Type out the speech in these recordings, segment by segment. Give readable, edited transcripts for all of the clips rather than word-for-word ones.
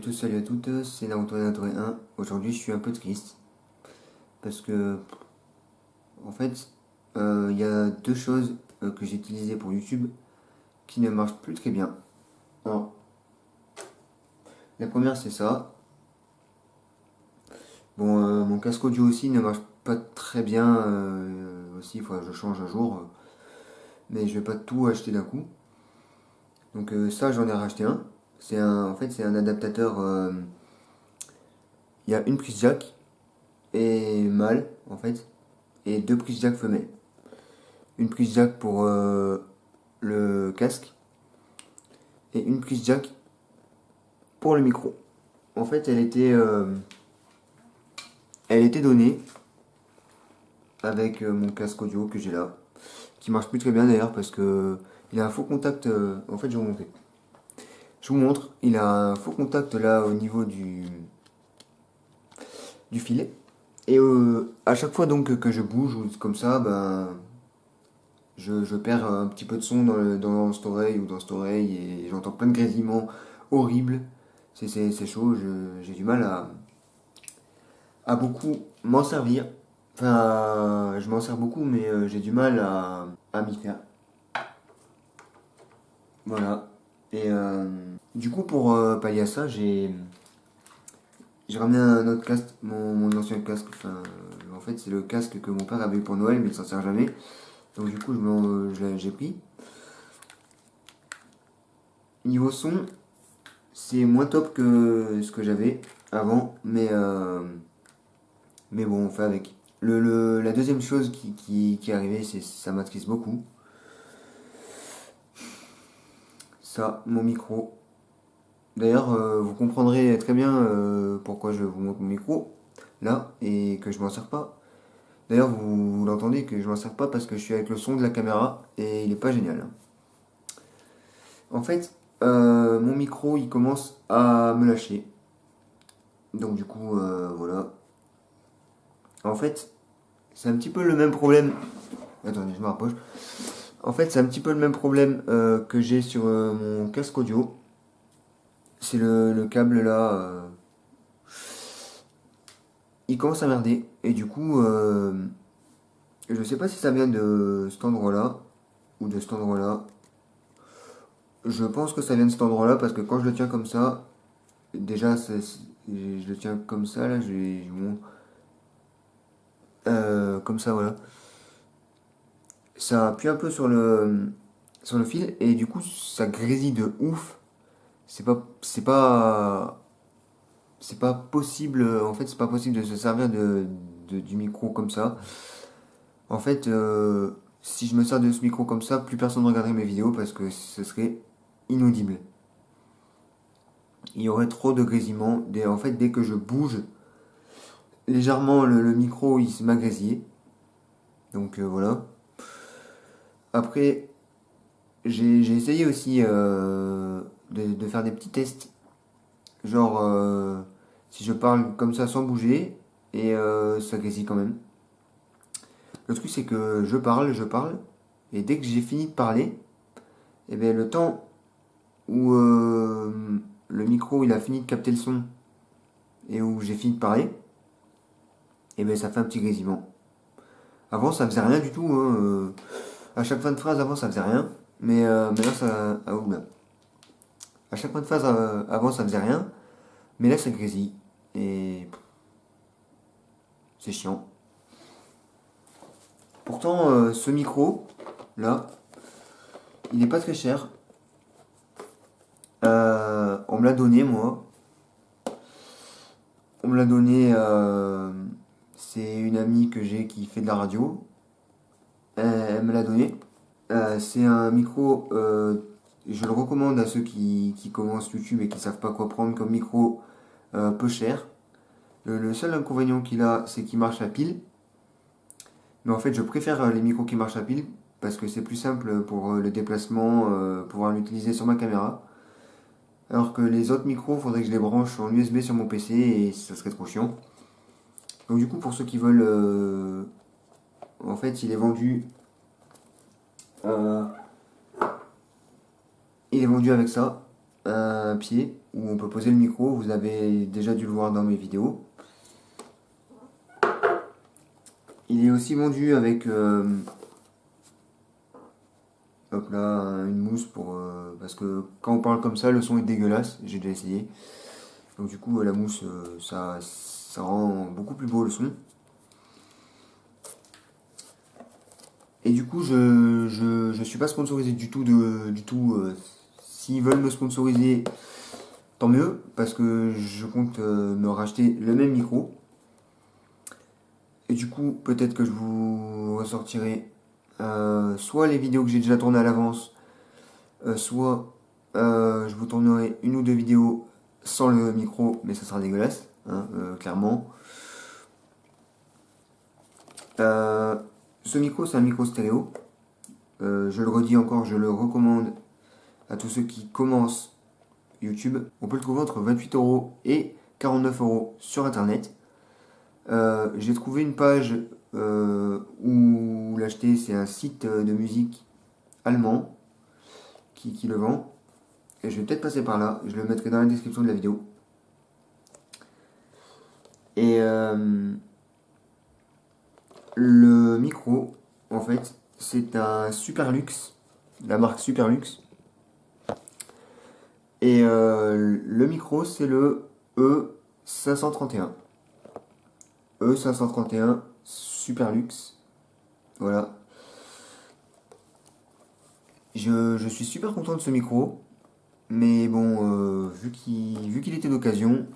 tous, salut à toutes, c'est Naruto 1. Aujourd'hui, je suis un peu triste parce que, en fait, il y a deux choses que j'ai utilisées pour YouTube qui ne marchent plus très bien. Alors, la première, c'est ça. Bon, mon casque audio aussi ne marche pas très bien. Aussi, il faudra que je change un jour, mais je vais pas tout acheter d'un coup. Donc, ça, j'en ai racheté un. En fait, c'est un adaptateur. Il y a une prise jack et mâle, en fait, et deux prises jack femelles. Une prise jack pour le casque et une prise jack pour le micro. En fait, elle était donnée avec mon casque audio que j'ai là, qui marche plus très bien d'ailleurs parce que il a un faux contact. En fait, je vais vous montrer. Je vous montre. Il a un faux contact là au niveau du filet. Et à chaque fois donc que je bouge ou comme ça, ben je perds un petit peu de son dans cette oreille ou dans cette oreille et j'entends plein de grésillements horribles. C'est chaud, j'ai du mal à beaucoup m'en servir. Enfin, je m'en sers beaucoup, mais j'ai du mal à m'y faire. Voilà. Et du coup, pour pallier à ça, j'ai ramené un autre casque, mon ancien casque. Enfin, en fait, c'est le casque que mon père avait eu pour Noël, mais il s'en sert jamais. Donc, du coup, j'ai pris. Niveau son, c'est moins top que ce que j'avais avant, mais bon, on fait avec. La deuxième chose qui est arrivée, c'est ça m'attriste beaucoup. Ça, mon micro. D'ailleurs, vous comprendrez très bien pourquoi je vous montre mon micro, là, et que je m'en sers pas. D'ailleurs, vous l'entendez que je m'en sers pas parce que je suis avec le son de la caméra et il est pas génial, hein. En fait, mon micro, il commence à me lâcher. Donc du coup, voilà. En fait, c'est un petit peu le même problème. Attendez, je me rapproche. En fait, c'est un petit peu le même problème que j'ai sur mon casque audio. C'est le câble là. Il commence à merder. Et du coup, je sais pas si ça vient de cet endroit-là ou de cet endroit-là. Je pense que ça vient de cet endroit-là parce que quand je le tiens comme ça, déjà, je le tiens comme ça là. Je vous montre. Comme ça, voilà. Ça appuie un peu sur le fil et du coup, ça grésille de ouf. C'est pas possible, en fait, c'est pas possible de se servir du micro comme ça. En fait, si je me sers de ce micro comme ça, plus personne ne regarderait mes vidéos parce que ce serait inaudible. Il y aurait trop de grésillements. En fait, dès que je bouge légèrement le micro, il se met à grésiller. Donc voilà. Après, j'ai essayé aussi de faire des petits tests. Genre, si je parle comme ça sans bouger, et ça grésille quand même. Le truc, c'est que je parle, et dès que j'ai fini de parler, et bien le temps où le micro il a fini de capter le son et où j'ai fini de parler, et bien ça fait un petit grésillement. Avant, ça faisait rien du tout, hein, à chaque fin de phrase, avant, ça faisait rien, mais maintenant, ça. Ah, oula. À chaque fin de phrase, avant, ça faisait rien, mais là, ça grésille. Et c'est chiant. Pourtant, ce micro, là, il n'est pas très cher. On me l'a donné, moi. On me l'a donné, c'est une amie que j'ai qui fait de la radio. Elle me l'a donné. C'est un micro, je le recommande à ceux qui commencent YouTube et qui savent pas quoi prendre comme micro peu cher. Le seul inconvénient qu'il a, c'est qu'il marche à pile. Mais en fait, je préfère les micros qui marchent à pile parce que c'est plus simple pour le déplacement, pouvoir l'utiliser sur ma caméra. Alors que les autres micros, il faudrait que je les branche en USB sur mon PC et ça serait trop chiant. Donc du coup, pour ceux qui veulent, en fait, euh, il est vendu avec ça. un pied où on peut poser le micro. Vous avez déjà dû le voir dans mes vidéos. Il est aussi vendu avec hop là, une mousse pour parce que quand on parle comme ça, le son est dégueulasse. J'ai déjà essayé. Donc du coup, la mousse, ça rend beaucoup plus beau le son. Et du coup, je suis pas sponsorisé du tout du tout. S'ils veulent me sponsoriser, tant mieux, parce que je compte me racheter le même micro. Et du coup, peut-être que je vous ressortirai soit les vidéos que j'ai déjà tournées à l'avance, soit je vous tournerai une ou deux vidéos sans le micro, mais ça sera dégueulasse, hein, clairement. Euh, Ce micro, c'est un micro stéréo. Je le redis encore, je le recommande à tous ceux qui commencent YouTube. On peut le trouver entre 28 € et 49 € sur internet. J'ai trouvé une page où l'acheter, c'est un site de musique allemand qui le vend. Et je vais peut-être passer par là, je le mettrai dans la description de la vidéo. Et le micro, en fait, c'est un Superlux, la marque Superlux. Et le micro, c'est le E531. E531 Superlux. Voilà. Je suis super content de ce micro. Mais bon, vu qu'il était d'occasion,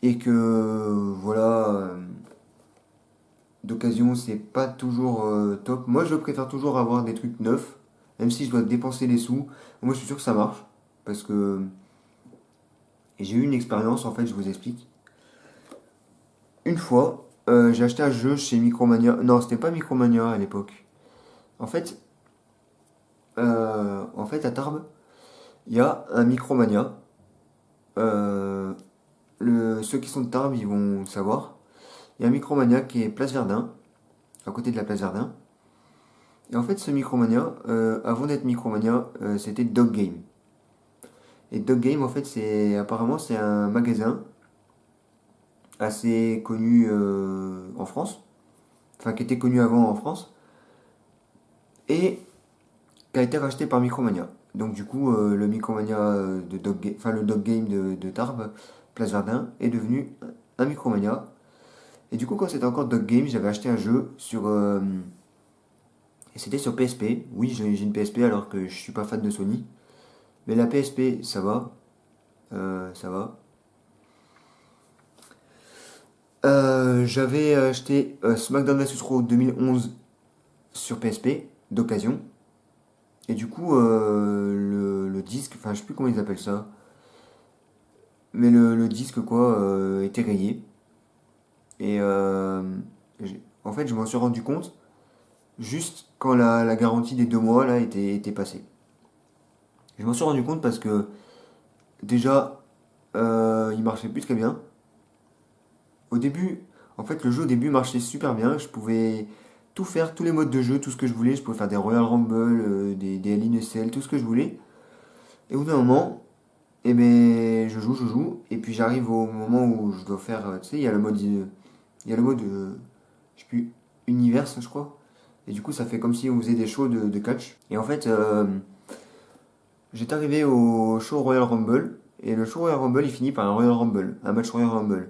et que voilà, d'occasion c'est pas toujours top. Moi je préfère toujours avoir des trucs neufs, même si je dois dépenser les sous. Moi je suis sûr que ça marche, parce que j'ai eu une expérience en fait, je vous explique. Une fois, j'ai acheté un jeu chez Micromania. Non, c'était pas Micromania à l'époque. En fait, à Tarbes, il y a un Micromania. Euh, Ceux qui sont de Tarbes, ils vont savoir. Il y a un Micromania qui est Place Verdun, à côté de la Place Verdun. Et en fait, ce Micromania, avant d'être Micromania, c'était Dog Game. Et Dog Game, en fait, apparemment c'est un magasin assez connu en France, enfin qui était connu avant en France, et qui a été racheté par Micromania. Donc du coup, le Micromania de Dog Game, enfin le Dog Game de Tarbes, Place Verdun, est devenu un Micromania. Et du coup, quand c'était encore Dog Game, j'avais acheté un jeu sur et c'était sur PSP. Oui, j'ai une PSP alors que je suis pas fan de Sony. Mais la PSP, ça va. Ça va. J'avais acheté SmackDown vs Raw 2011 sur PSP, d'occasion. Et du coup, le disque, enfin je sais plus comment ils appellent ça. Mais le disque quoi, était rayé. Et en fait, je m'en suis rendu compte juste quand la garantie des 2 mois là était passée. Je m'en suis rendu compte parce que déjà, il marchait plus très bien. Au début, en fait, le jeu au début marchait super bien. Je pouvais tout faire, tous les modes de jeu, tout ce que je voulais. Je pouvais faire des Royal Rumble, des LNSL, tout ce que je voulais. Et au bout d'un moment, eh ben, je joue. Et puis j'arrive au moment où je dois faire, tu sais, il y a le mode, je sais plus, univers, je crois. Et du coup, ça fait comme si on faisait des shows de catch. Et en fait, j'étais arrivé au show Royal Rumble. Et le show Royal Rumble, il finit par un Royal Rumble, un match Royal Rumble.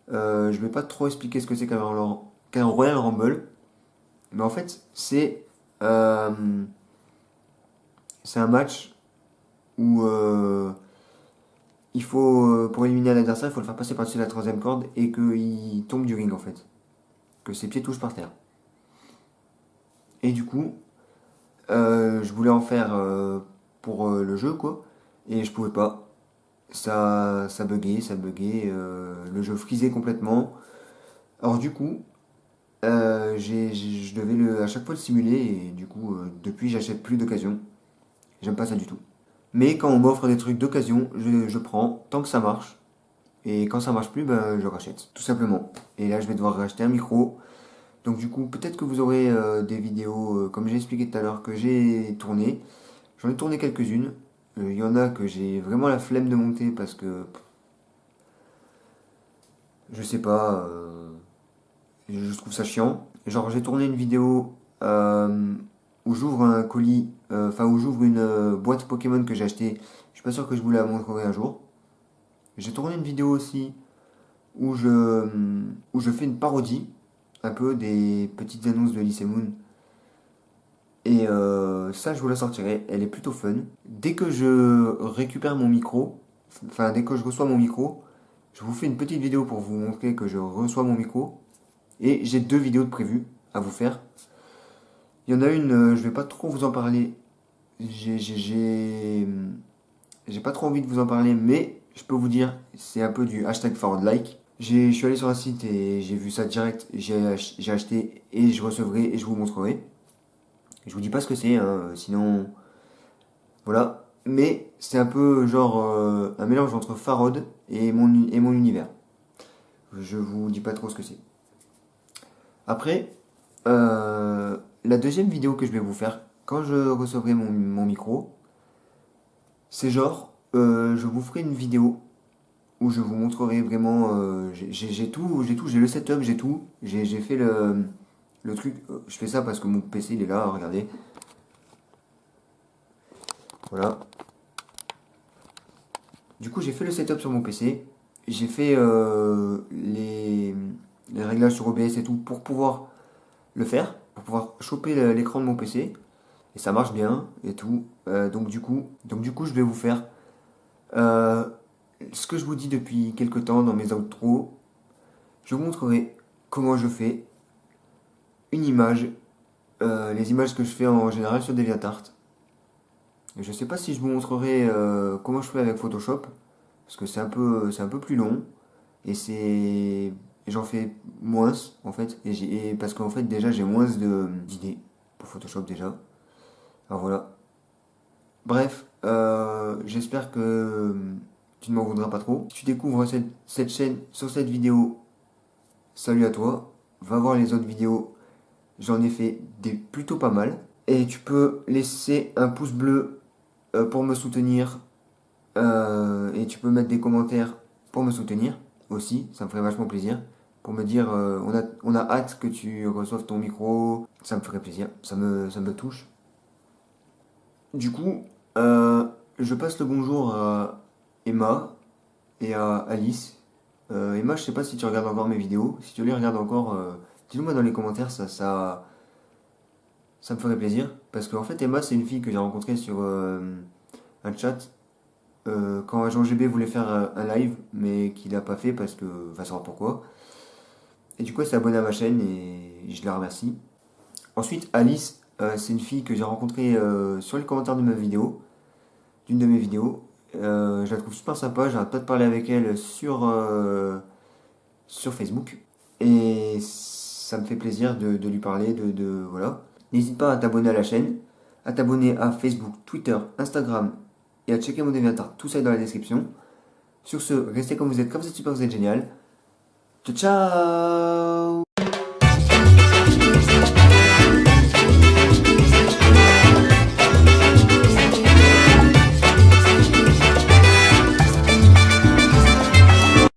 Je vais pas trop expliquer ce que c'est qu'un Royal Rumble, mais en fait, euh, c'est un match où il faut, pour éliminer un adversaire, il faut le faire passer par-dessus la troisième corde et qu'il tombe du ring en fait, que ses pieds touchent par terre. Et du coup, je voulais en faire pour le jeu quoi, et je pouvais pas. Ça buguait, le jeu frisait complètement. Alors du coup, je devais à chaque fois le simuler et du coup, depuis, j'achète plus d'occasion. J'aime pas ça du tout. Mais quand on m'offre des trucs d'occasion, je prends tant que ça marche. Et quand ça marche plus, ben, je rachète, tout simplement. Et là, je vais devoir racheter un micro. Donc du coup, peut-être que vous aurez des vidéos, comme j'ai expliqué tout à l'heure, que j'ai tournées. J'en ai tourné quelques-unes. Il y en a que j'ai vraiment la flemme de monter parce que je sais pas, je trouve ça chiant. Genre j'ai tourné une vidéo où j'ouvre un colis, enfin où j'ouvre une boîte Pokémon que j'ai acheté. Je suis pas sûr que je vous la montrerai un jour. J'ai tourné une vidéo aussi où je fais une parodie un peu des petites annonces de Lycée Moon. Et ça, je vous la sortirai. Elle est plutôt fun. Dès que je récupère mon micro, enfin dès que je reçois mon micro, je vous fais une petite vidéo pour vous montrer que je reçois mon micro. Et j'ai deux vidéos de prévues à vous faire. Il y en a une, je vais pas trop vous en parler. J'ai pas trop envie de vous en parler, mais je peux vous dire, c'est un peu du hashtag forward like. Je suis allé sur un site et j'ai vu ça direct. J'ai acheté et je recevrai et je vous montrerai. Je vous dis pas ce que c'est, hein, sinon voilà. Mais c'est un peu genre un mélange entre Farod et mon univers. Je vous dis pas trop ce que c'est. Après, la deuxième vidéo que je vais vous faire, quand je recevrai mon micro, c'est genre, je vous ferai une vidéo où je vous montrerai vraiment, j'ai le setup, j'ai tout, j'ai fait le truc, je fais ça parce que mon PC il est là, regardez, voilà. Du coup j'ai fait le setup sur mon PC, j'ai fait les réglages sur OBS et tout pour pouvoir le faire, pour pouvoir choper l'écran de mon PC, et ça marche bien et tout. Donc du coup je vais vous faire euh, ce que je vous dis depuis quelques temps dans mes outros. Je vous montrerai comment je fais une image, les images que je fais en général sur DeviantArt. Je sais pas si je vous montrerai comment je fais avec Photoshop, parce que c'est un peu plus long, et j'en fais moins en fait, et parce qu'en fait déjà j'ai moins d'idées pour Photoshop déjà. Alors voilà. Bref, j'espère que tu ne m'en voudras pas trop. Si tu découvres cette chaîne sur cette vidéo, salut à toi. Va voir les autres vidéos. J'en ai fait des plutôt pas mal. Et tu peux laisser un pouce bleu pour me soutenir. Et tu peux mettre des commentaires pour me soutenir aussi. Ça me ferait vachement plaisir. Pour me dire, on a hâte que tu reçoives ton micro. Ça me ferait plaisir. Ça me touche. Du coup, je passe le bonjour à Emma et à Alice. Emma, je sais pas si tu regardes encore mes vidéos. Si tu les regardes encore, dis-le moi dans les commentaires, ça me ferait plaisir. Parce qu'en fait, Emma, c'est une fille que j'ai rencontrée sur un chat quand Agent GB voulait faire un live, mais qu'il n'a pas fait parce que va savoir pourquoi. Et du coup, elle s'est abonnée à ma chaîne et je la remercie. Ensuite, Alice, c'est une fille que j'ai rencontrée sur les commentaires de ma vidéo, d'une de mes vidéos. Je la trouve super sympa, j'arrête pas de parler avec elle sur Facebook. Et ça me fait plaisir de lui parler, voilà. N'hésite pas à t'abonner à la chaîne, à t'abonner à Facebook, Twitter, Instagram et à checker mon DeviantArt, tout ça est dans la description. Sur ce, restez comme vous êtes super, vous êtes génial. Ciao ciao.